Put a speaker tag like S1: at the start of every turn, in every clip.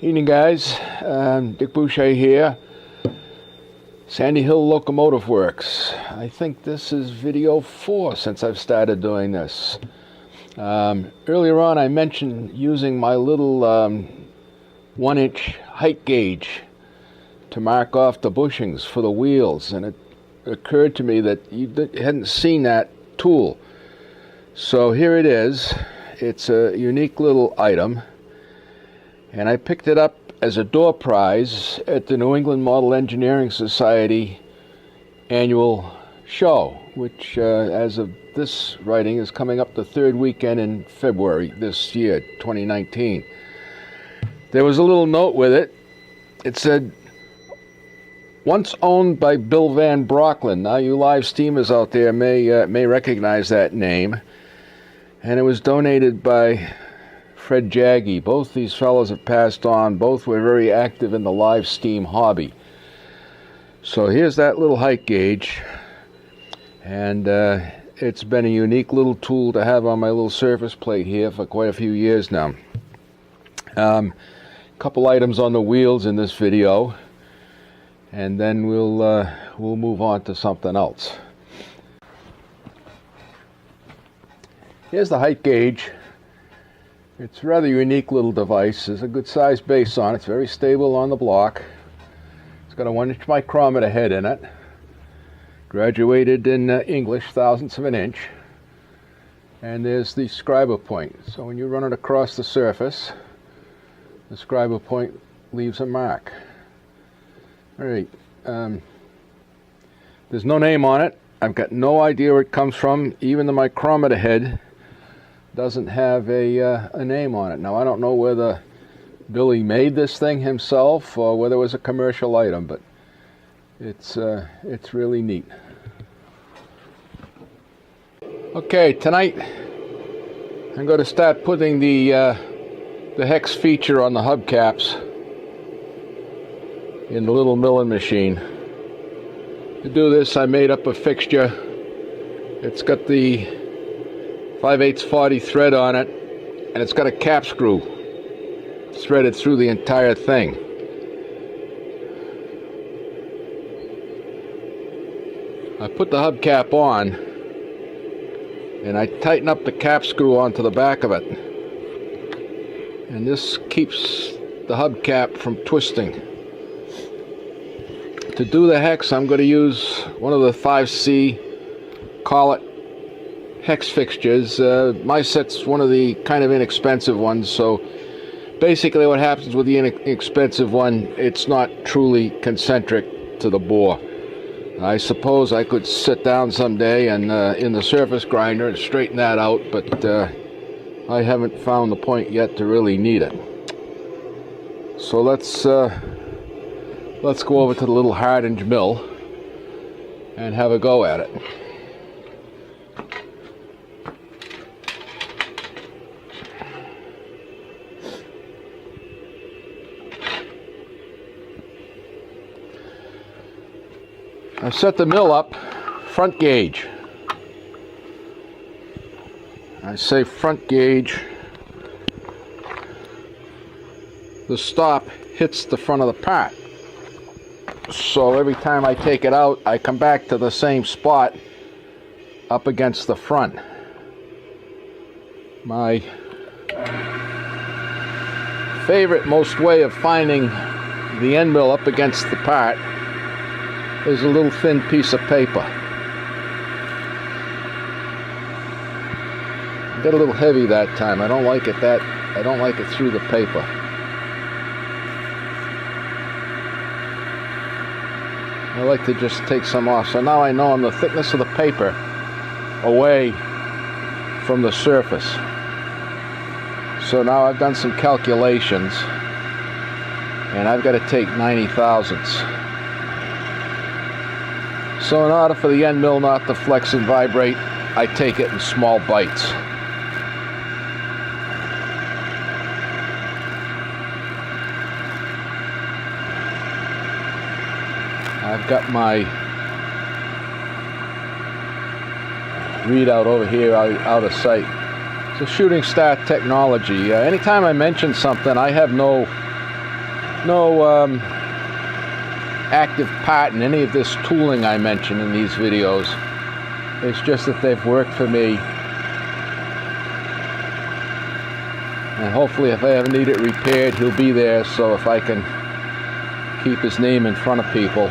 S1: Evening, guys. Dick Boucher here. Sandy Hill Locomotive Works. I think this is video 4 since I've started doing this. Earlier on I mentioned using my little 1-inch height gauge to mark off the bushings for the wheels, and it occurred to me that you hadn't seen that tool. So here it is. It's a unique little item, and I picked it up as a door prize at the New England Model Engineering Society annual show, which as of this writing is coming up the third weekend in February this year, 2019. There was a little note with it. It said, "Once owned by Bill Van Brocklin." Now you live steamers out there may recognize that name. And it was donated by Fred Jaggy. Both these fellows have passed on. Both were very active in the live steam hobby. So here's that little height gauge, and it's been a unique little tool to have on my little surface plate here for quite a few years now. Couple items on the wheels in this video, and then we'll move on to something else. Here's the height gauge. It's a rather unique little device. There's a good sized base on it. It's very stable on the block. It's got a 1-inch micrometer head in it. Graduated in English, thousandths of an inch. And there's the scriber point. So when you run it across the surface, the scriber point leaves a mark. All right. There's no name on it. I've got no idea where it comes from. Even the micrometer head doesn't have a name on it. Now I don't know whether Billy made this thing himself or whether it was a commercial item, but it's really neat. Okay, tonight I'm going to start putting the hex feature on the hubcaps in the little milling machine. To do this, I made up a fixture. It's got the 5/8 40 thread on it, and it's got a cap screw threaded through the entire thing. I put the hubcap on, and I tighten up the cap screw onto the back of it, and this keeps the hubcap from twisting. To do the hex, I'm going to use one of the 5C collet hex fixtures. My set's one of the kind of inexpensive ones, so basically what happens with the inexpensive one, it's not truly concentric to the bore. I suppose I could sit down someday and in the surface grinder and straighten that out, but I haven't found the point yet to really need it. So let's go over to the little hardened mill and have a go at it. I've set the mill up front gauge. I say front gauge. The stop hits the front of the part. So every time I take it out, I come back to the same spot up against the front. My favorite, most way of finding the end mill up against the part is a little thin piece of paper. Got a little heavy that time. I don't like it through the paper. I like to just take some off. So now I know I'm the thickness of the paper away from the surface. So now I've done some calculations, and I've got to take 90 thousandths. So in order for the end mill not to flex and vibrate, I take it in small bites. I've got my readout over here out of sight. It's a shooting star technology. Anytime I mention something, I have no no active part in any of this tooling I mention in these videos. It's just that they've worked for me. And hopefully if I ever need it repaired, he'll be there, so if I can keep his name in front of people.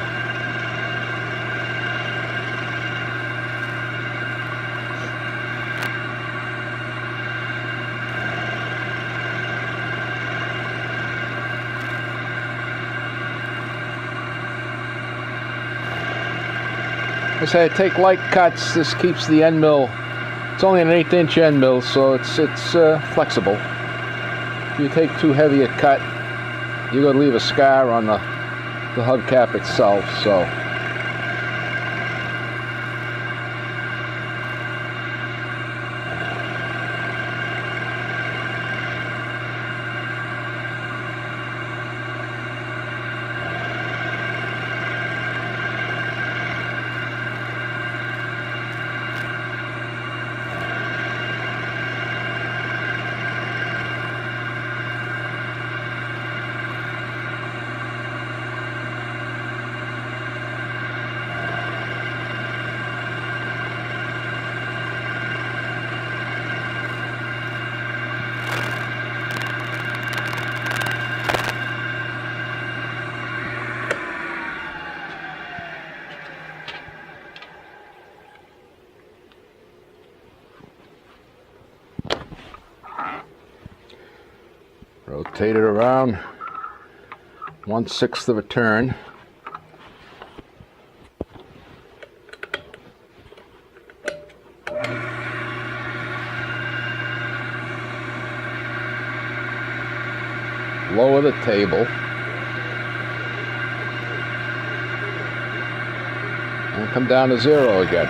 S1: I say I take light cuts. This keeps the end mill. It's only an 1/8 inch end mill, so it's flexible. If you take too heavy a cut, you're going to leave a scar on the hubcap itself. So rotate it around 1/6 of a turn. Lower the table. And come down to 0 again.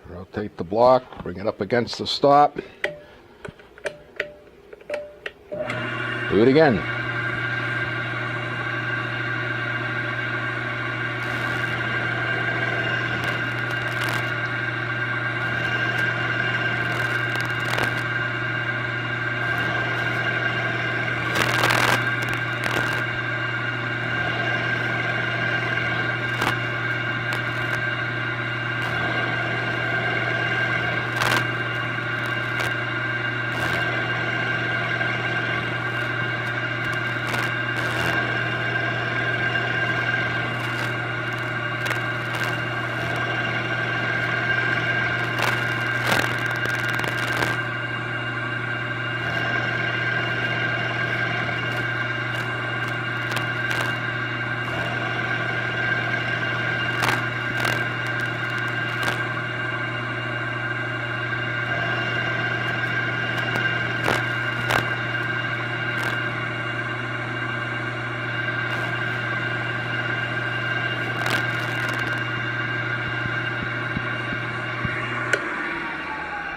S1: Rotate the block, bring it up against the stop. Do it again.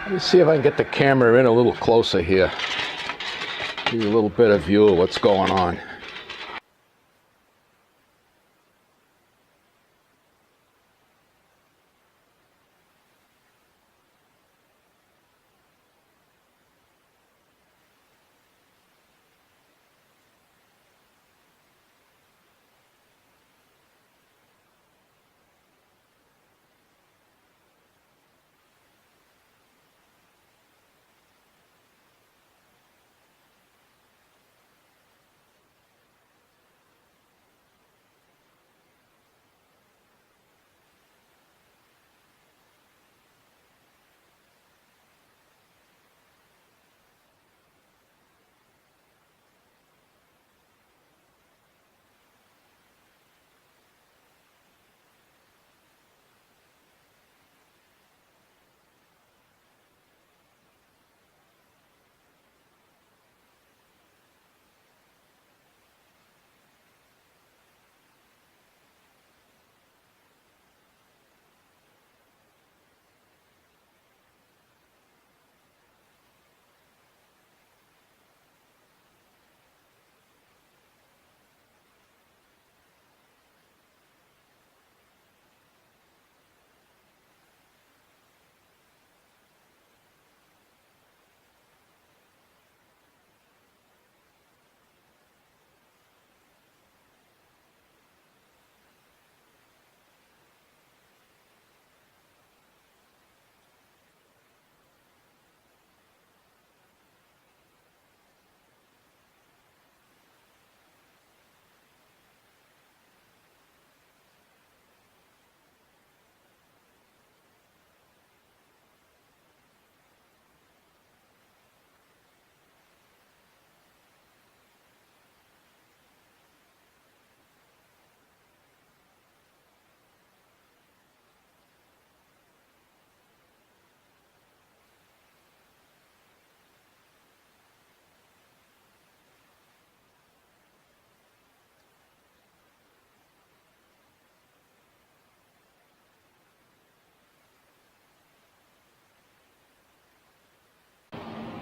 S1: Let me see if I can get the camera in a little closer here. Give you a little bit of view of what's going on.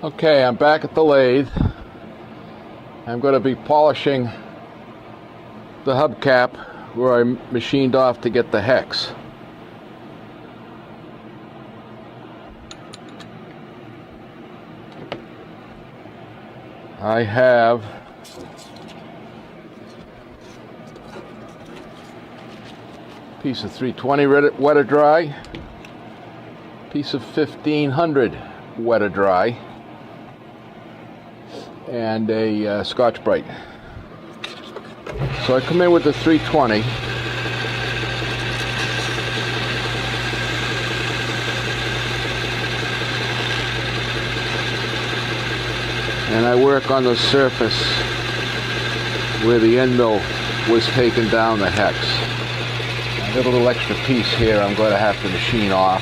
S1: Okay, I'm back at the lathe. I'm going to be polishing the hubcap where I machined off to get the hex. I have a piece of 320 wet dry, piece of 1500 wet dry, and a Scotch-Brite. So I come in with the 320. And I work on the surface where the end mill was taken down the hex. I got a little extra piece here I'm going to have to machine off.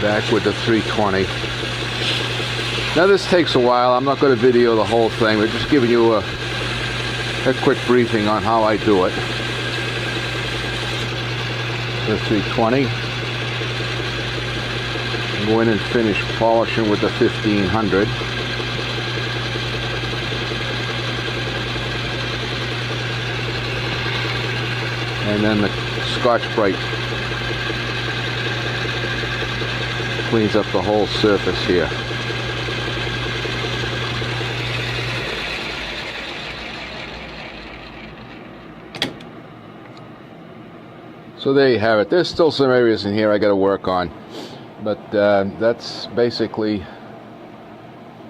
S1: Back with the 320. Now this takes a while. I'm not going to video the whole thing. We're just giving you a quick briefing on how I do it. The 320. Go in and finish polishing with the 1500. And then the Scotch-Brite cleans up the whole surface here. So there you have it. There's still some areas in here I got to work on, but that's basically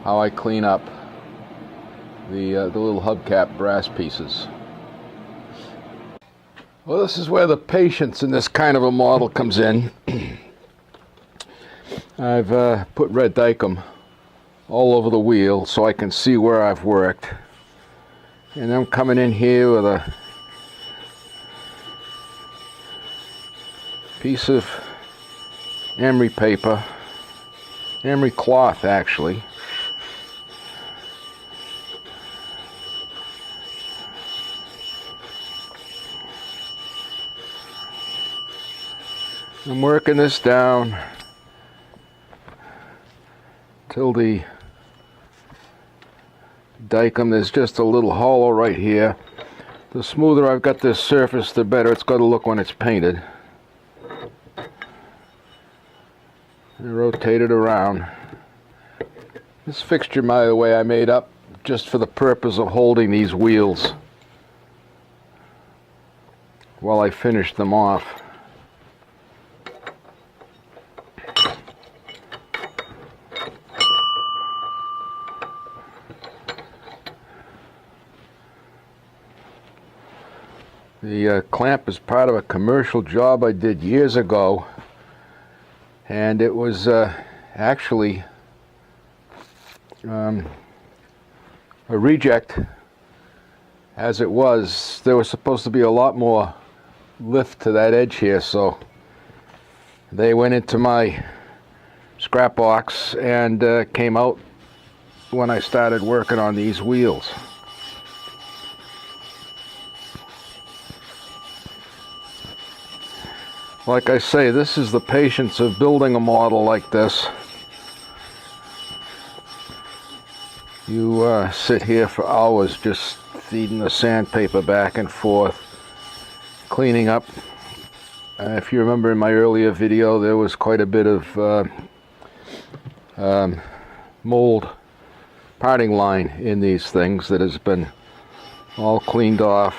S1: how I clean up the little hubcap brass pieces. Well, this is where the patience in this kind of a model comes in. I've put red dicum all over the wheel so I can see where I've worked. And I'm coming in here with a piece of emery paper, emery cloth actually. I'm working this down till the dicum, there's just a little hollow right here. The smoother I've got this surface, the better it's going to look when it's painted. And rotate it around. This fixture, by the way, I made up just for the purpose of holding these wheels while I finish them off. The clamp is part of a commercial job I did years ago, and it was actually a reject. As it was, there was supposed to be a lot more lift to that edge here, so they went into my scrap box and came out when I started working on these wheels. Like I say, this is the patience of building a model like this. You sit here for hours just feeding the sandpaper back and forth, cleaning up. If you remember in my earlier video, there was quite a bit of mold parting line in these things that has been all cleaned off.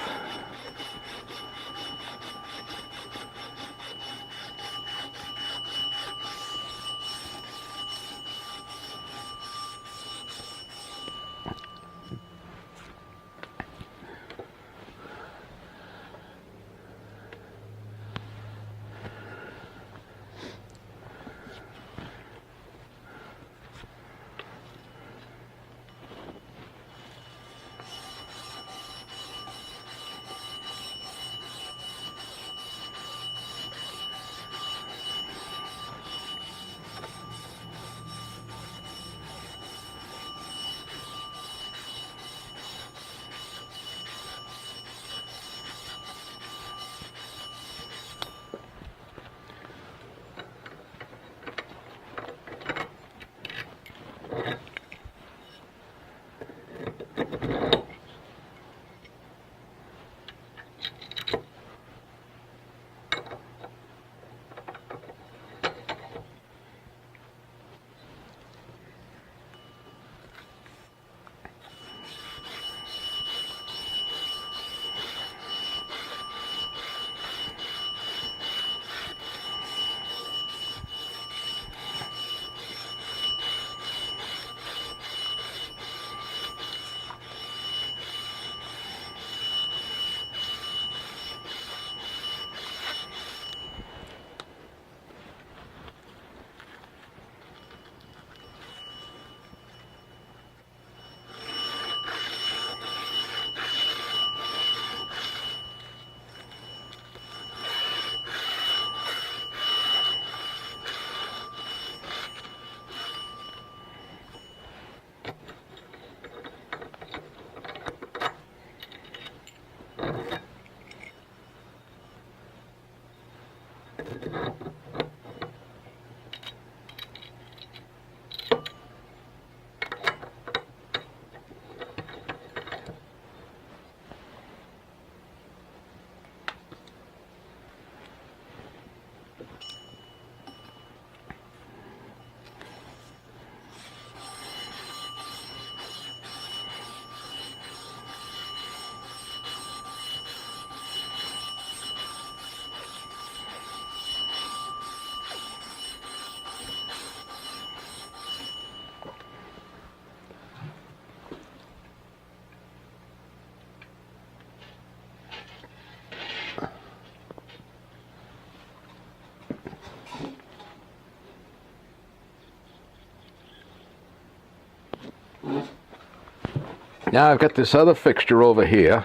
S1: Now I've got this other fixture over here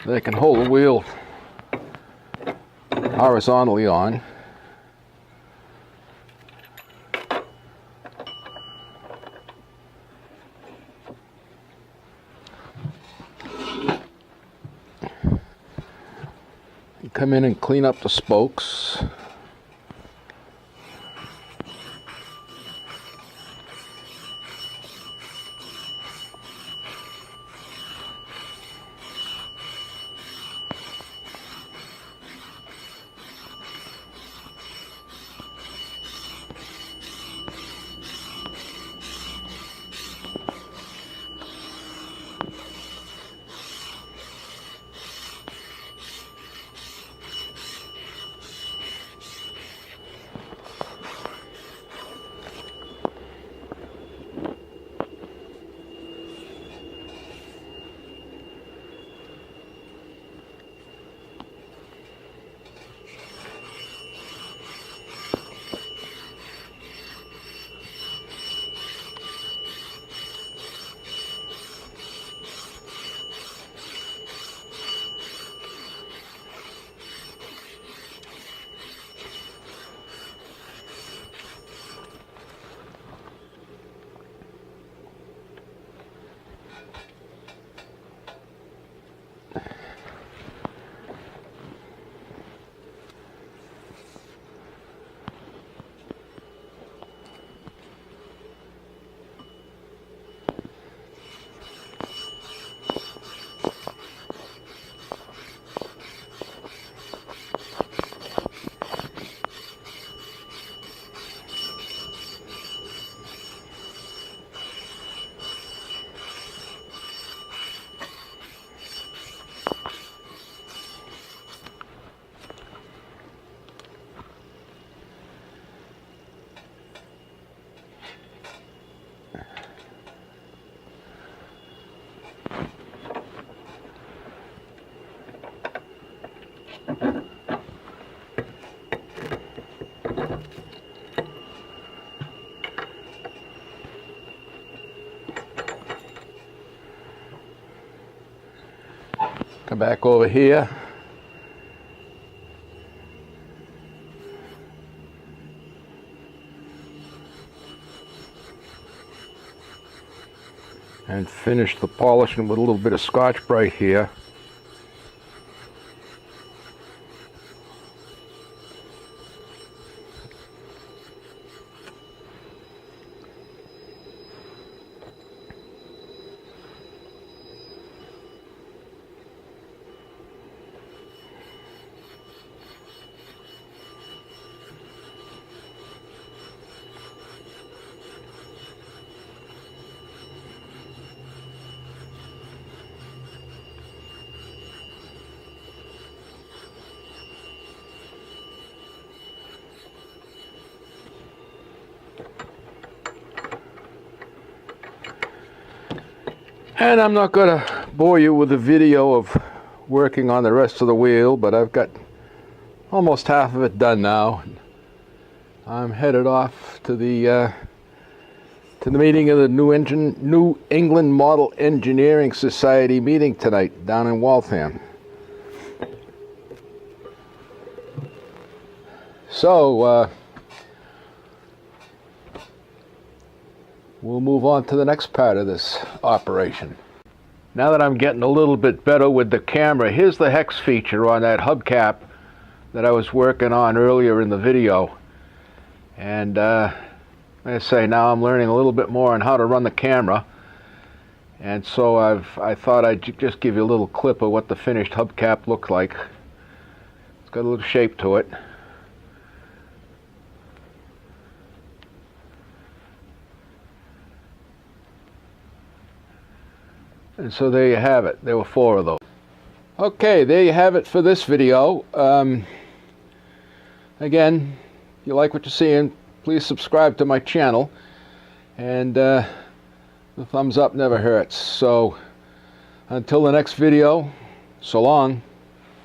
S1: that I can hold the wheel horizontally on. You come in and clean up the spokes. Come back over here. And finish the polishing with a little bit of Scotch-Brite here. And I'm not going to bore you with a video of working on the rest of the wheel, but I've got almost half of it done now. I'm headed off to the meeting of the New England Model Engineering Society meeting tonight down in Waltham. So we'll move on to the next part of this operation. Now that I'm getting a little bit better with the camera, here's the hex feature on that hubcap that I was working on earlier in the video. And like I say, now I'm learning a little bit more on how to run the camera. And so I thought I'd just give you a little clip of what the finished hubcap looks like. It's got a little shape to it. And so there you have it. There were 4 of those. Okay, there you have it for this video. Again, if you like what you're seeing, please subscribe to my channel. And the thumbs up never hurts. So until the next video, so long.